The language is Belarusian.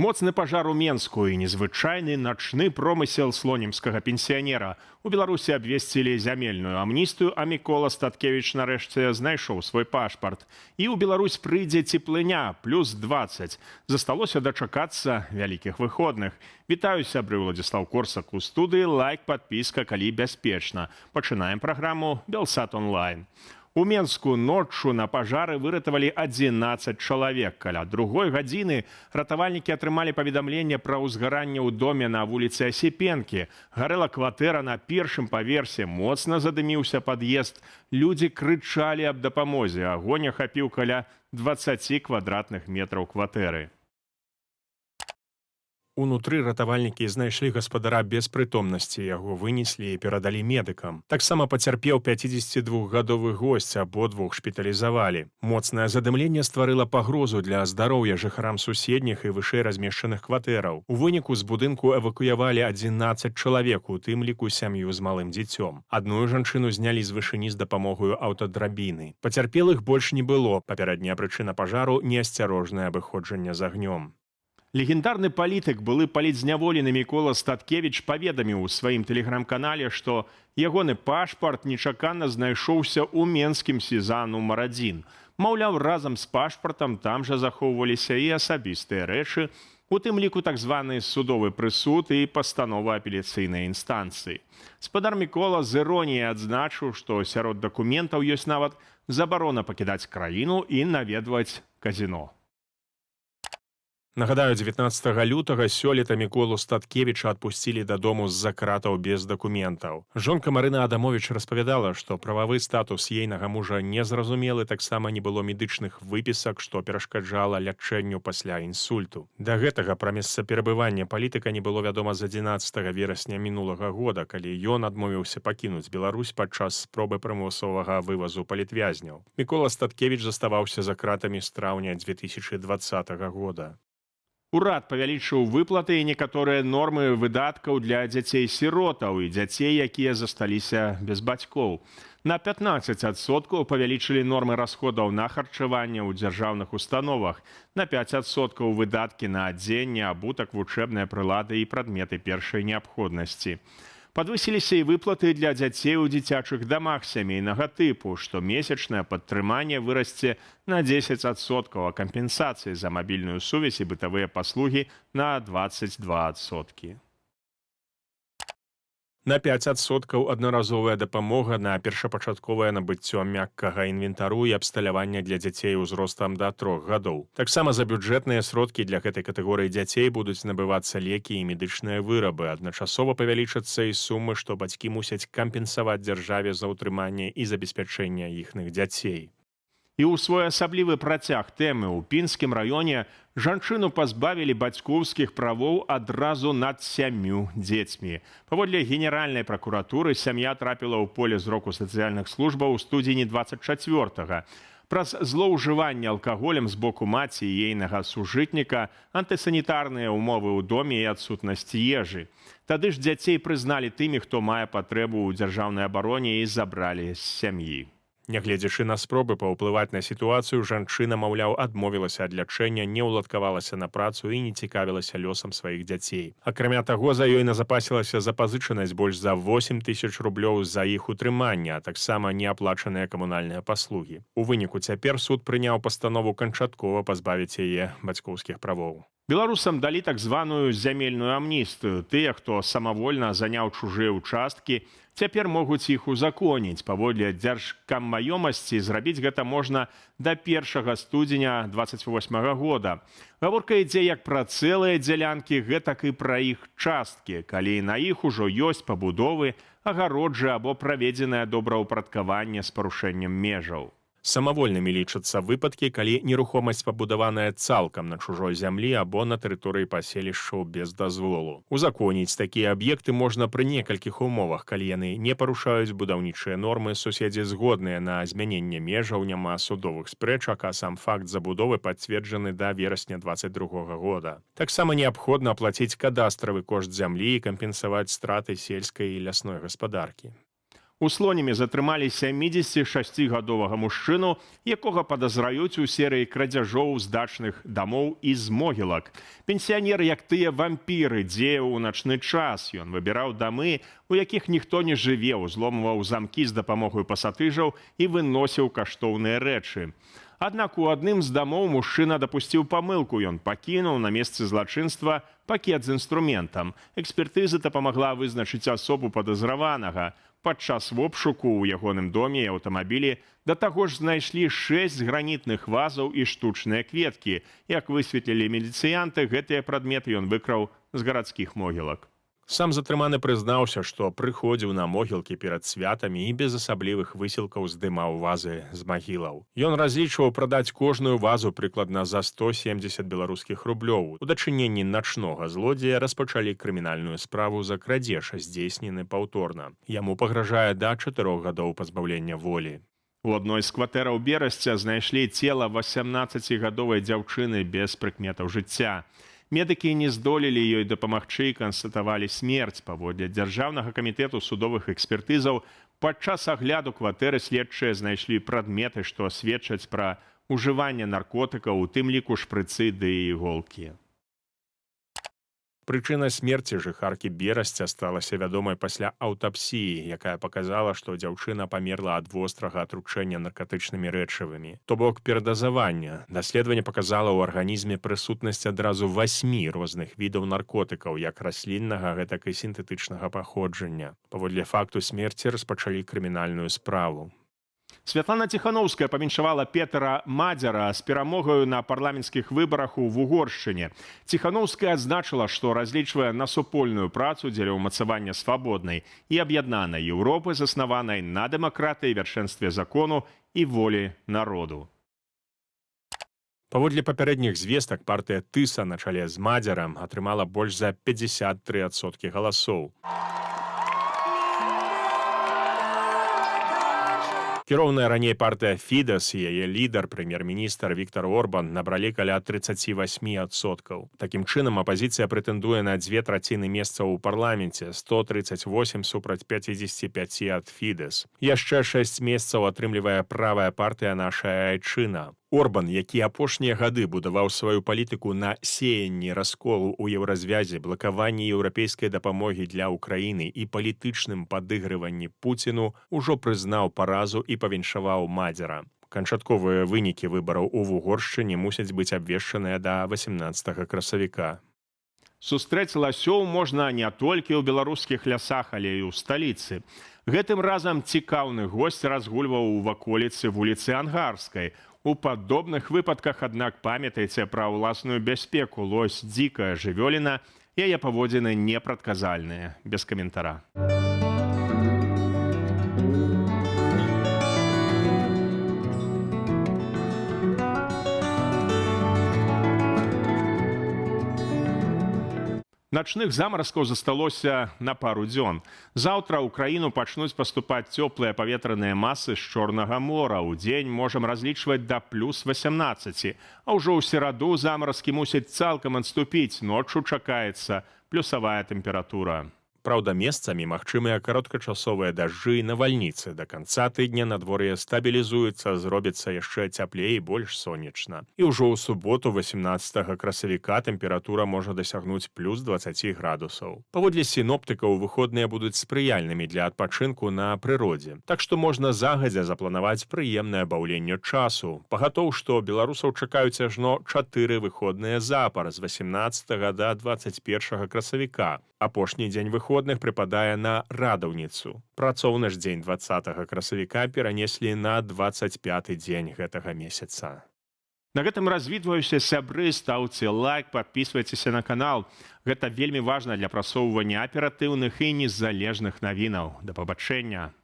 Моцны пажар у Менску і незвычайны начны промысел слонімскага пенсіянера. У Беларусі абвесцілі зямельную амністыю, а Мікола Статкевіч нарэшце знайшоў свой пашпарт. І ў Беларусь прыйдзе цеплыня, плюс 20. Засталося дачакацца вялікіх выходных. Вітаю, сябры, Владзіслаў Корсак у студыі. Лайк, падпіска, калі бяспечна. Пачынаем праграму «Белсат онлайн». У Менску ноччу на пажары выратавалі 11 чалавек. Каля другой гадзіны ратавальнікі атрымалі паведамленне пра ўзгаранне ў доме на вуліцы Асіпенкі. Гарэла кватэра на першым паверсе, моцна задыміўся пад'езд. Людзі крычалі аб дапамозе. Агонь ахапіў каля 20 квадратных метраў кватэры. Унутры ратавальнікі знайшлі гаспадара без прытомнасці, яго вынеслі і перадалі медыкам. Таксама пацярпеў 52-гадовы госць, абодвух шпіталізавалі. Моцнае задымленне стварыла пагрозу для здароўя жыхарам суседніх і вышэй размешчаных кватэраў. У выніку з будынку эвакуявалі 11 чалавек, у тым ліку сям'ю з малым дзіцём. Адную жанчыну знялі з вышыні з дапамогаю аўтадрабіны. Пацярпелых больш не было. Папярэдняя прычына пажару – неасцярожнае абыходжанне з агнём. Легендарны палітык, былы палітзняволены Мікола Статкевіч паведаміў у сваім тэлеграм-канале, што ягоны пашпарт нечакана знайшоўся ў менскім СІЗА нумар 1. Маўляў, разам з пашпартам там жа захоўваліся і асабістыя рэчы, у тым ліку так званы судовы прысуд і пастанова апеляцыйнай інстанцыі. Спадар Мікола з іроніяй адзначыў, што сярод дакументаў ёсць нават забарона пакідаць краіну і наведваць казіно. Нагадаю, 19 лютага сёлета Міколу Статкевіча адпусцілі дадому з-за кратаў без дакументаў. Жонка Марына Адамовіч распавядала, што прававы статус ейнага мужа незразумелы, таксама не было медычных выпісак, што перашкаджала лячэнню пасля інсульту. Да гэтага пра месцаперабыванне палітыка не было вядома з 11 верасня мінулага года, калі ён адмовіўся пакінуць Беларусь падчас спробы прымусовага вывазу палітвязняў. Мікола Статкевіч заставаўся за кратамі з траўня 2020 года. Урад павялічыў выплаты і некаторыя нормы выдаткаў для дзяцей-сіротаў і дзяцей, якія засталіся без бацькоў. На 15% павялічылі нормы расходаў на харчаванне ў дзяржаўных установах, на 5% выдаткі на адзенне, абутак, вучэбныя прылады і прадметы першай неабходнасці. Падвысіліся і выплаты для дзяцей у дзіцячых дамах сямейнага тыпу, што месячнае падтрыманне вырасце на 10%, а кампенсацыі за мабільную сувязь і бытавыя паслугі на 22%. На 5% аднаразовая дапамога на першапачатковае набыццё мяккага інвентару і абсталявання для дзяцей узростам да 3 гадоў. Таксама за бюджэтныя сродкі для гэтай катэгорыі дзяцей будуць набывацца лекі і медычныя вырабы. Адначасова павялічацца і сумы, што бацькі мусяць кампенсаваць дзяржаве за ўтрыманне і забеспячэнне іхных дзяцей. І ў своеасаблівы працяг тэмы ў Пінскім раёне жанчыну пазбавілі бацькоўскіх правоў адразу над 7 дзецьмі. Паводле Генеральнай пракуратуры сям'я трапіла ў поле зроку сацыяльных службаў у студзені 24-га. Праз злоўжыванне алкаголем з боку маці і ейнага сужытніка, антысанітарныя ўмовы ў доме і адсутнасць ежы. Тады ж дзяцей прызналі тымі, хто мае патрэбу ў дзяржаўнай абароне, і забралі з сям'і. Нягледзячы на спробы паўплываць на сітуацыю, жанчына, маўляў, адмовілася ад лячэння, не ўладкавалася на працу і не цікавілася лёсам сваіх дзяцей. Акрамя таго, за ёй назапасілася запазычанасць больш за 8 000 рублёў за іх утрымання, а таксама неаплачаныя камунальныя паслугі. У выніку цяпер суд прыняў пастанову канчаткова пазбавіць яе бацькоўскіх правоў. Беларусам далі так званую зямельную амністыю. Тыя, хто самавольна заняў чужыя ўчасткі, цяпер могуць іх узаконіць. Паводле дзяржкаммаёмасці зрабіць гэта можна да 1 студзеня 28 года. Гаворка ідзе як пра цэлыя дзялянкі, гэтак і пра іх часткі, калі на іх ужо ёсць пабудовы, агароджы або праведзенае добраўпарадкаванне з парушэннем межаў. Самавольнымі лічацца выпадкі, калі нерухомасць пабудаваная цалкам на чужой зямлі або на тэрыторыі паселішчаў без дазволу. Узаконіць такія аб'екты можна пры некалькіх умовах, калі яны не парушаюць будаўнічыя нормы, суседзі згодныя на змяненне межаў, няма судовых спрэчак, а сам факт забудовы пацверджаны да верасня 2022 года. Таксама неабходна аплаціць кадастравы кошт зямлі і кампенсаваць страты сельскай і лясной гаспадаркі. У Слонімі затрымалі 76-гадовага мужчыну, якога падазраюць у серыі крадзяжоў з дачных дамоў і з могілак. Пенсіянер, як тыя вампіры, дзеяў у начны час. Ён выбіраў дамы, у якіх ніхто не жыве, узломваў замкі з дапамогай пасатыжаў і выносіў каштоўныя рэчы. Аднак у адным з дамоў мужчына дапусціў памылку. Ён пакінуў на месцы злачынства пакет з інструментам. Экспертыза дапамагла вызначыць асобу падазраванага. Падчас вобшуку ў ягоным доме і аўтамабілі да таго ж знайшлі 6 гранітных вазаў і штучныя кветкі. Як высветлілі міліцыянты, гэтыя прадметы ён выкраў з гарадскіх могілак. Сам затрыманы прызнаўся, што прыходзіў на могілкі перад святамі і без асаблівых высілкаў здымаў вазы з магілаў. Ён разлічваў прадаць кожную вазу прыкладна за 170 беларускіх рублёў. У дачыненні начнога злодзея распачалі крымінальную справу за крадзеж, здзейснены паўторна. Яму пагражае да 4 гадоў пазбаўлення волі. У адной з кватэраў Берасця знайшлі цела 18-гадовай дзяўчыны без прыкметаў жыцця. Медыкі не здолелі ёй дапамагчы і канстатавалі смерць. Паводле Дзяржаўнага камітэту судовых экспертызаў, падчас агляду кватэры следчыя знайшлі прадметы, што сведчаць пра ўжыванне наркотыкаў, у тым ліку шпрыцы ды іголкі. Прычына смерці жыхаркі Берасця сталася вядомай пасля аўтапсіі, якая паказала, што дзяўчына памерла ад вострага атручэння наркатычнымі рэчывамі, то бок перадазавання. Даследаванне паказала ў арганізме прысутнасць адразу 8 розных відаў наркотыкаў, як расліннага, гэтак і сінтэтычнага паходжання. Паводле факту смерці распачалі крымінальную справу. Святлана Ціхановская павіншавала Петра Мадзяра з перамогаю на парламенцкіх выбарах у Вугоршчыне. Ціхановская адзначыла, што разлічвае на супольную працу дзеля ўмацавання свабоднай і аб'яднанай Еўропы, заснаванай на дэмакратыі, вяршэнстве закону і волі народу. Паводле папярэдніх звестак, партыя Тыса на чале з Мадзярам атрымала больш за 53% галасоў. Кіроўная раней партыя Фідэс і яе лідар, прэм'ер-міністр Віктор Орбан, набралі каля 38%. Такім чынам, апазіцыя прэтэндуе на 2/3 месцаў у парламенце, 138 супраць 55 ад Фідэс. Яшчэ 6 месцаў атрымлівае правая партыя Нашая Айчына. Орбан, які апошнія гады будаваў сваю палітыку на сеянні расколу ў еўразвязе, блакаванні еўрапейскай дапамогі для ўкраіны і палітычным падыгрыванні Пуціну, ужо прызнаў паразу і павіншаваў Мадзяра. Канчатковыя вынікі выбараў у Вугоршчыне мусяць быць абвешчаныя да 18 красавіка. Сустрэць ласёў можна не толькі ў беларускіх лясах, але і ў сталіцы. Гэтым разам цікаўны госць разгульваў у ваколіцы вуліцы Ангарскай. У падобных выпадках, аднак, памятайце пра ўласную бяспеку. Лось – дзікая жывёліна, яе паводзіны непрадказальныя. Без каментара. Начных замаразкаў засталося на пару дзён. Заўтра ў краіну пачнуць паступаць цёплыя паветраныя масы з Чорнага мора. У дзень можам разлічваць да плюс 18. А ўжо ў сераду замаразкі мусяць цалкам адступіць. Ноччу чакаецца плюсавая тэмпература. Праўда, месцамі магчымыя кароткачасовыя дажджы і навальніцы. Да канца тыдня надвор'е стабілізуецца, зробіцца яшчэ цяплей і больш сонечна. І ўжо ў суботу, 18 красавіка, тэмпература можа дасягнуць плюс 20 градусаў. Паводле сіноптыкаў, выходныя будуць спрыяльнымі для адпачынку на прыродзе. Так што можна загадзя запланаваць прыемнае баўленне часу. Пагатоў, што беларусаў чакаюць ажно 4 выходныя запар з 18 да 21 красавіка. Апошні дзень выходных прыпадае на радаўніцу. Працоўны ж дзень 20 красавіка перанеслі на 25 дзень гэтага месяца. На гэтым развітваюся, сябры, стаўце лайк, падпісвайцеся на канал. Гэта вельмі важна для прасоўвання аператыўных і незалежных навінаў. Да пабачэння!